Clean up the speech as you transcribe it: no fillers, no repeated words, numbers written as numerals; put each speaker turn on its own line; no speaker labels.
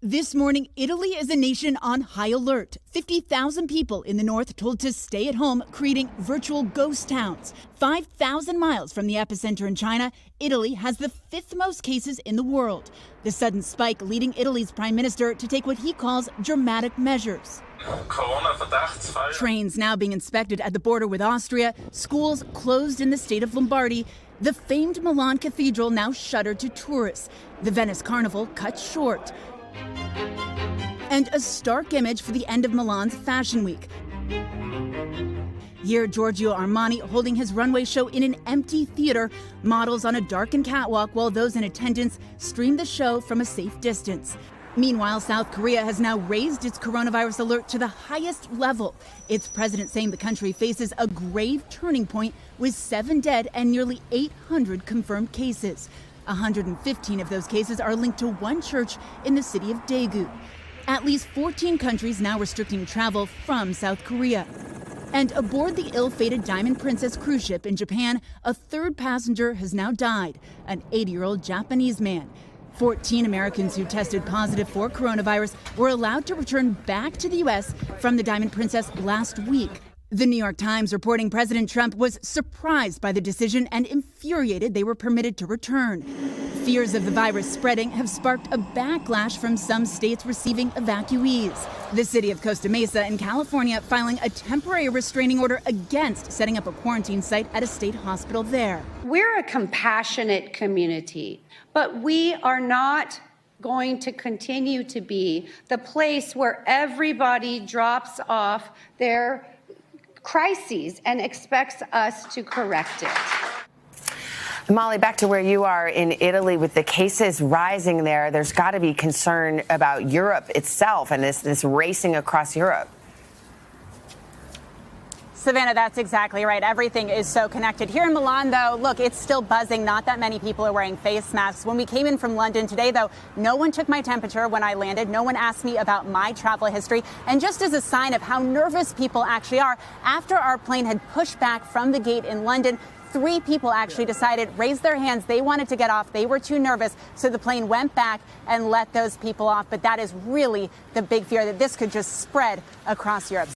This morning, Italy is a nation on high alert. 50,000 people in the north told to stay at home, creating virtual ghost towns. 5,000 miles from the epicenter in China, Italy has the fifth most cases in the world. The sudden spike leading Italy's prime minister to take what he calls dramatic measures. Trains now being inspected at the border with Austria, schools closed in the state of Lombardy, the famed Milan Cathedral now shuttered to tourists, the Venice Carnival cut short. And a stark image for the end of Milan's Fashion Week. Here, Giorgio Armani holding his runway show in an empty theater, models on a darkened catwalk while those in attendance stream the show from a safe distance. Meanwhile, South Korea has now raised its coronavirus alert to the highest level. Its president saying the country faces a grave turning point with 7 dead and nearly 800 confirmed cases. 115 of those cases are linked to one church in the city of Daegu. At least 14 countries now restricting travel from South Korea. And aboard the ill-fated Diamond Princess cruise ship in Japan, a third passenger has now died, an 80-year-old Japanese man. 14 Americans who tested positive for coronavirus were allowed to return back to the U.S. from the Diamond Princess last week. The New York Times reporting President Trump was surprised by the decision and infuriated they were permitted to return. Fears of the virus spreading have sparked a backlash from some states receiving evacuees. The city of Costa Mesa in California filing a temporary restraining order against setting up a quarantine site at a state hospital there.
We're a compassionate community, but we are not going to continue to be the place where everybody drops off their crises and expects us to correct it.
Molly, back to where you are in Italy with the cases rising there. There's got to be concern about Europe itself and this racing across Europe.
Savannah, that's exactly right. Everything is so connected. Here in Milan, though, look, it's still buzzing. Not that many people are wearing face masks. When we came in from London today, though, no one took my temperature when I landed. No one asked me about my travel history. And just as a sign of how nervous people actually are, after our plane had pushed back from the gate in London, 3 people actually decided, raised their hands. They wanted to get off. They were too nervous. So the plane went back and let those people off. But that is really the big fear, that this could just spread across Europe.